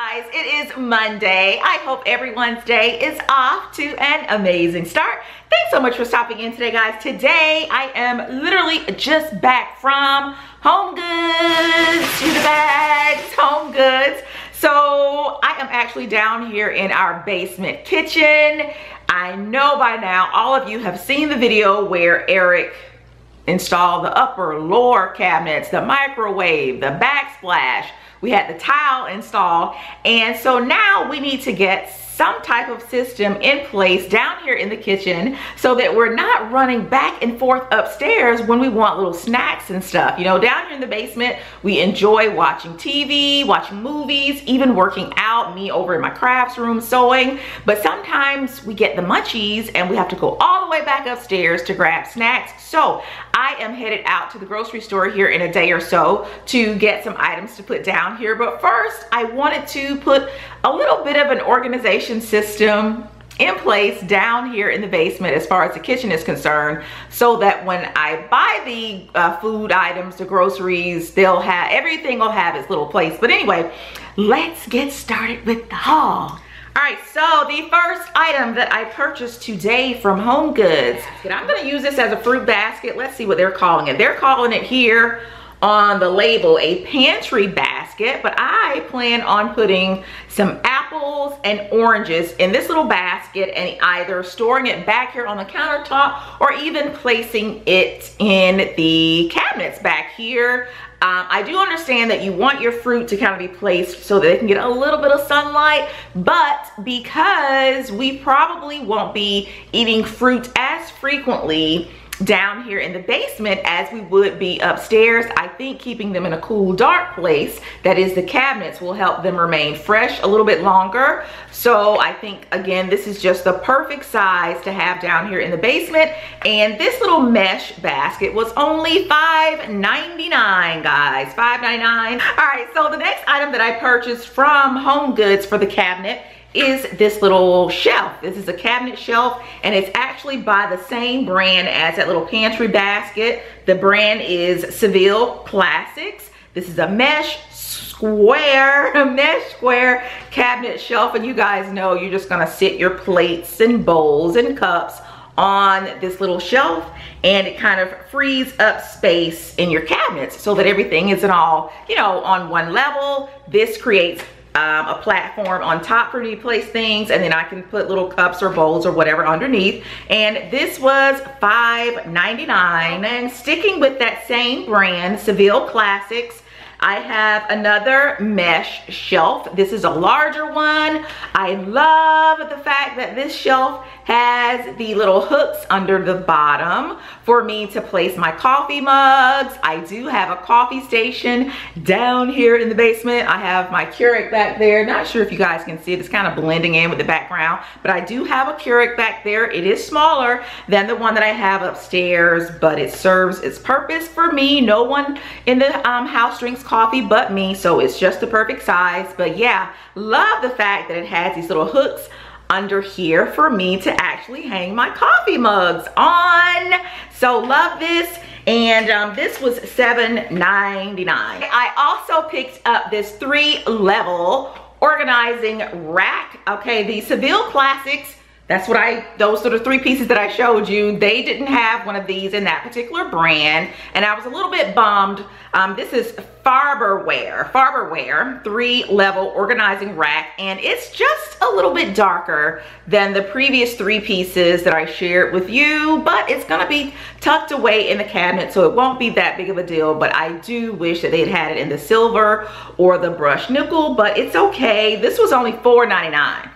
guys, it is Monday. I hope everyone's day is off to an amazing start. Thanks so much for stopping in today, guys. Today I am literally just back from Home Goods. See the bags, Home Goods. So I am actually down here in our basement kitchen. I know by now all of you have seen the video where Eric installed the upper lower cabinets, the microwave, the backsplash. We had the tile installed, and so now we need to get some type of system in place down here in the kitchen so that we're not running back and forth upstairs when we want little snacks and stuff. You know, down here in the basement, we enjoy watching TV, watching movies, even working out, me over in my crafts room sewing. But sometimes we get the munchies and we have to go all the way back upstairs to grab snacks. So I am headed out to the grocery store here in a day or so to get some items to put down here. But first, I wanted to put a little bit of an organization system in place down here in the basement as far as the kitchen is concerned, so that when I buy the food items, the groceries, everything will have its little place. But anyway, let's get started with the haul. All right, so the first item that I purchased today from Home Goods, I'm gonna use this as a fruit basket. Let's see what they're calling it. They're calling it here on the label a pantry basket, but I plan on putting some apples and oranges in this little basket and either storing it back here on the countertop or even placing it in the cabinets back here. I do understand that you want your fruit to kind of be placed so that it can get a little bit of sunlight, but because we probably won't be eating fruit as frequently down here in the basement as we would be upstairs, I think keeping them in a cool, dark place, that is the cabinets, will help them remain fresh a little bit longer. So I think, again, this is just the perfect size to have down here in the basement. And this little mesh basket was only $5.99, guys, $5.99. All right, so the next item that I purchased from Home Goods for the cabinet is this little shelf. This is a cabinet shelf, and it's actually by the same brand as that little pantry basket. The brand is Seville Classics. This is a mesh square cabinet shelf, and you guys know you're just gonna sit your plates and bowls and cups on this little shelf, and it kind of frees up space in your cabinets so that everything isn't all, you know, on one level. This creates a platform on top for me to place things, and then I can put little cups or bowls or whatever underneath. And this was $5.99. And sticking with that same brand, Seville Classics, I have another mesh shelf. This is a larger one. I love the fact that this shelf has the little hooks under the bottom for me to place my coffee mugs. I do have a coffee station down here in the basement. I have my Keurig back there. Not sure if you guys can see it. It's kind of blending in with the background, but I do have a Keurig back there. It is smaller than the one that I have upstairs, but it serves its purpose for me. No one in the house drinks coffee but me, so it's just the perfect size. But yeah, love the fact that it has these little hooks under here for me to actually hang my coffee mugs on. So love this. And this was $7.99. I also picked up this 3-level organizing rack. Okay, the Seville Classics, those are the 3 pieces that I showed you. They didn't have one of these in that particular brand, and I was a little bit bummed. This is Farberware 3-level organizing rack, and it's just a little bit darker than the previous 3 pieces that I shared with you, but it's gonna be tucked away in the cabinet, so it won't be that big of a deal. But I do wish that they'd had it in the silver or the brushed nickel, but it's okay. This was only $4.99.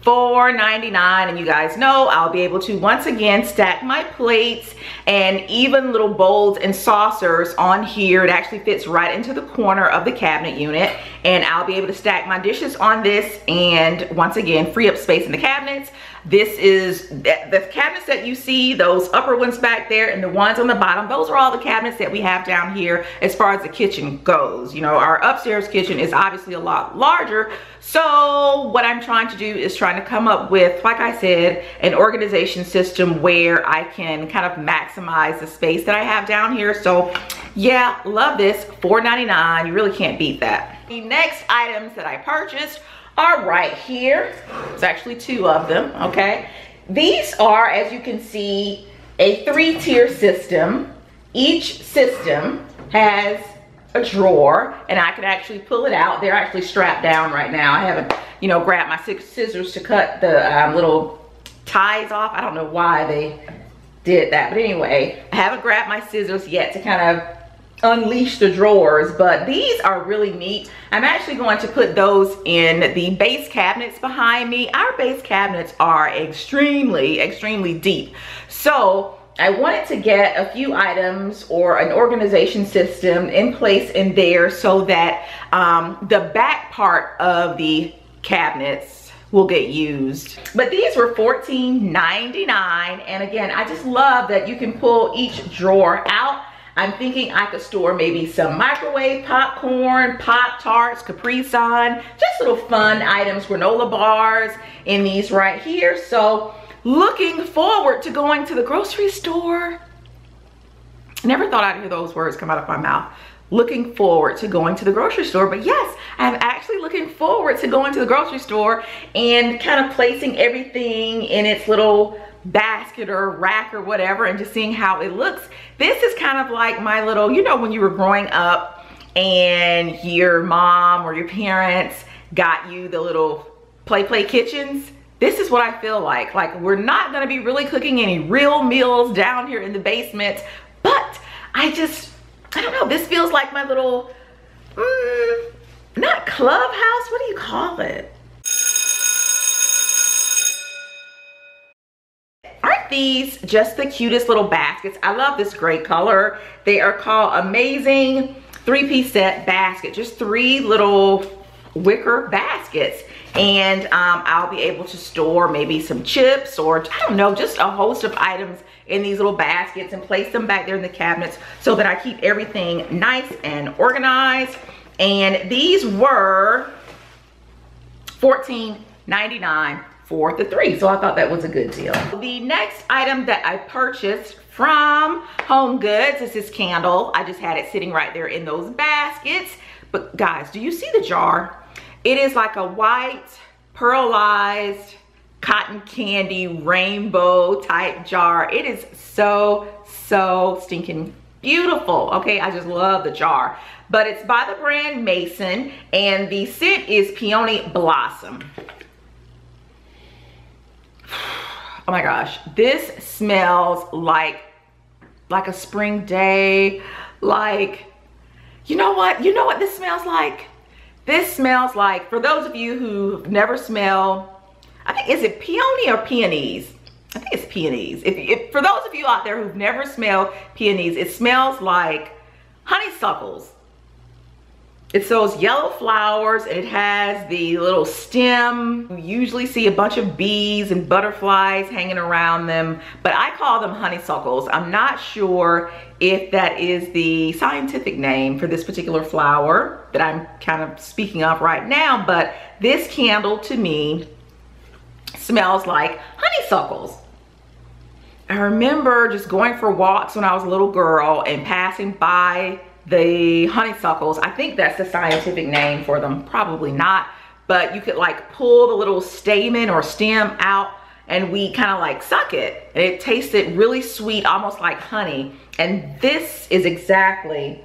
$4.99, and you guys know I'll be able to once again stack my plates and even little bowls and saucers on here. It actually fits right into the corner of the cabinet unit, and I'll be able to stack my dishes on this and once again free up space in the cabinets. This is the cabinets that you see, those upper ones back there and the ones on the bottom. Those are all the cabinets that we have down here as far as the kitchen goes. You know, our upstairs kitchen is obviously a lot larger. So what I'm trying to do is trying to come up with, like I said, an organization system where I can kind of maximize the space that I have down here. So yeah, love this. $4.99. You really can't beat that. The next items that I purchased are right here. There's actually 2 of them, okay? These are, as you can see, a 3-tier system. Each system has a drawer, and I can actually pull it out. They're actually strapped down right now. I haven't, you know, grabbed my scissors to cut the little ties off. I don't know why they did that, but anyway, I haven't grabbed my scissors yet to kind of unleash the drawers, but these are really neat. I'm actually going to put those in the base cabinets behind me. Our base cabinets are extremely deep, so I wanted to get a few items or an organization system in place in there so that the back part of the cabinets will get used. But these were $14.99, and again, I just love that you can pull each drawer out. I'm thinking I could store maybe some microwave popcorn, Pop-Tarts, Capri Sun, just little fun items, granola bars in these right here. So looking forward to going to the grocery store. Never thought I'd hear those words come out of my mouth. Looking forward to going to the grocery store, but yes, I'm actually looking forward to going to the grocery store and kind of placing everything in its little basket or rack or whatever and just seeing how it looks. This is kind of like my little, you know, when you were growing up and your mom or your parents got you the little play kitchens. This is what I feel like. Like, we're not gonna be really cooking any real meals down here in the basement, but I don't know, this feels like my little, not clubhouse, what do you call it? Aren't these just the cutest little baskets? I love this gray color. They are called Amazing 3-piece set basket, just 3 little wicker baskets. And I'll be able to store maybe some chips or I don't know, just a host of items in these little baskets and place them back there in the cabinets so that I keep everything nice and organized. And these were $14.99 for the 3, so I thought that was a good deal. The next item that I purchased from Home Goods is this candle. I just had it sitting right there in those baskets. But guys, do you see the jar? It is like a white, pearlized, cotton candy, rainbow type jar. It is so stinking beautiful. Okay, I just love the jar. But it's by the brand Mason, and the scent is Peony Blossom. Oh my gosh, this smells like a spring day. Like, you know what this smells like? This smells like, for those of you who never smell, I think, is it peony or peonies? I think it's peonies. If for those of you out there who've never smelled peonies, it smells like honeysuckles. It's those yellow flowers, and it has the little stem. You usually see a bunch of bees and butterflies hanging around them, but I call them honeysuckles. I'm not sure if that is the scientific name for this particular flower that I'm kind of speaking of right now, but this candle to me smells like honeysuckles. I remember just going for walks when I was a little girl and passing by the honeysuckles. I think that's the scientific name for them, probably not, but you could like pull the little stamen or stem out and we kind of like suck it, and it tasted really sweet, almost like honey. And this is exactly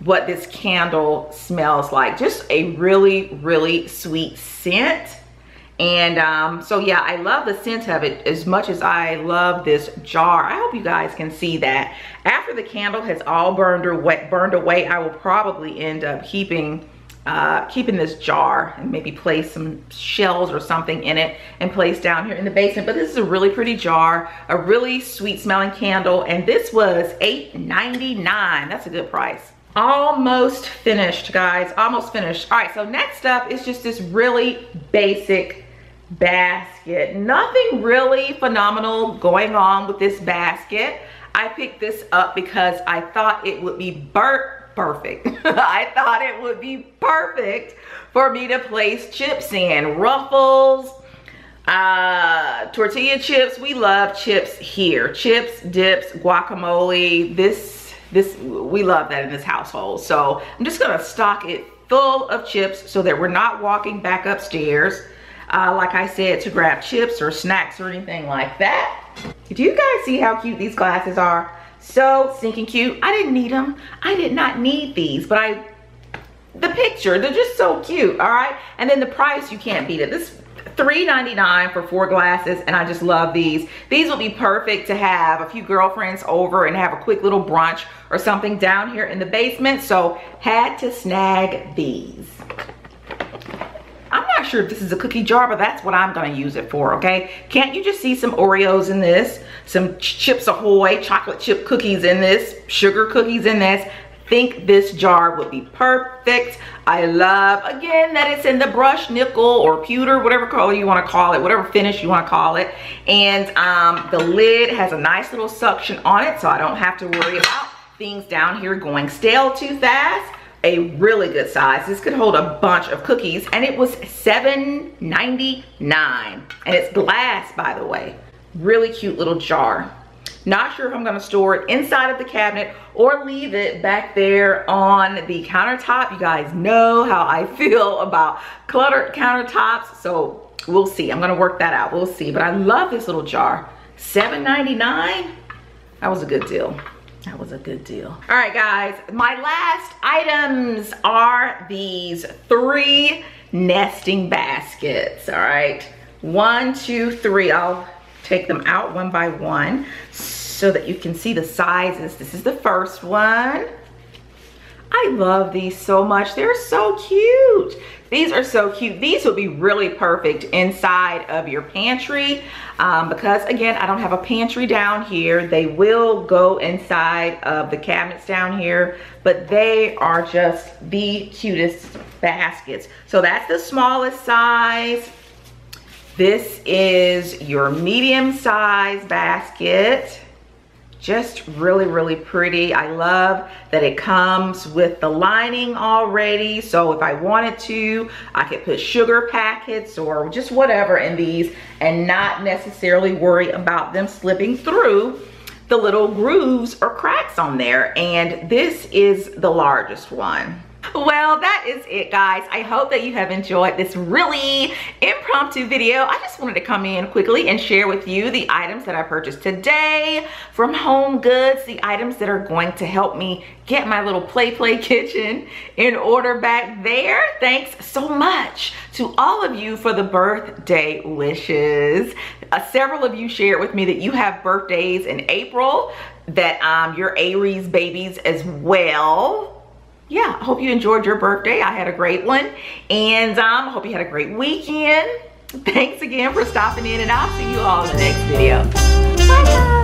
what this candle smells like, just a really sweet scent. And so yeah, I love the scent of it as much as I love this jar. I hope you guys can see that. After the candle has all burned away, I will probably end up keeping this jar and maybe place some shells or something in it and place down here in the basement. But this is a really pretty jar, a really sweet smelling candle, and this was $8.99. That's a good price. Almost finished, guys, almost finished. All right, so next up is just this really basic basket. Nothing really phenomenal going on with this basket. I picked this up because I thought it would be perfect. I thought it would be perfect for me to place chips in. Ruffles, tortilla chips. We love chips here. Chips, dips, guacamole. We love that in this household. So I'm just gonna stock it full of chips so that we're not walking back upstairs, like I said, to grab chips or snacks or anything like that. Do you guys see how cute these glasses are? So stinking cute. I didn't need them. I did not need these, but the picture, they're just so cute, all right? And then the price, you can't beat it. This $3.99 for 4 glasses, and I just love these. These will be perfect to have a few girlfriends over and have a quick little brunch or something down here in the basement, so had to snag these. I'm not sure if this is a cookie jar, but that's what I'm gonna use it for, okay? Can't you just see some Oreos in this, some Chips Ahoy chocolate chip cookies in this, sugar cookies in this? Think this jar would be perfect. I love, again, that it's in the brushed nickel or pewter, whatever color you want to call it, whatever finish you want to call it. And the lid has a nice little suction on it, so I don't have to worry about things down here going stale too fast. A really good size. This could hold a bunch of cookies, and it was $7.99. And it's glass, by the way. Really cute little jar. Not sure if I'm gonna store it inside of the cabinet or leave it back there on the countertop. You guys know how I feel about cluttered countertops, so we'll see. I'm gonna work that out, we'll see. But I love this little jar. $7.99, that was a good deal. That was a good deal. All right, guys, my last items are these 3 nesting baskets, all right? 1, 2, 3, I'll take them out one by one so that you can see the sizes. This is the first one. I love these so much. They're so cute. These are so cute. These would be really perfect inside of your pantry because, again, I don't have a pantry down here. They will go inside of the cabinets down here, but they are just the cutest baskets. So that's the smallest size. This is your medium size basket. Just really, really pretty. I love that it comes with the lining already. So if I wanted to, I could put sugar packets or just whatever in these and not necessarily worry about them slipping through the little grooves or cracks on there. And this is the largest one. Well, that is it, guys. I hope that you have enjoyed this really impromptu video. I just wanted to come in quickly and share with you the items that I purchased today from Home Goods, the items that are going to help me get my little play kitchen in order back there. Thanks so much to all of you for the birthday wishes. Several of you shared with me that you have birthdays in April, that you're Aries babies as well. Yeah, I hope you enjoyed your birthday. I had a great one, and I hope you had a great weekend. Thanks again for stopping in, and I'll see you all in the next video. Bye.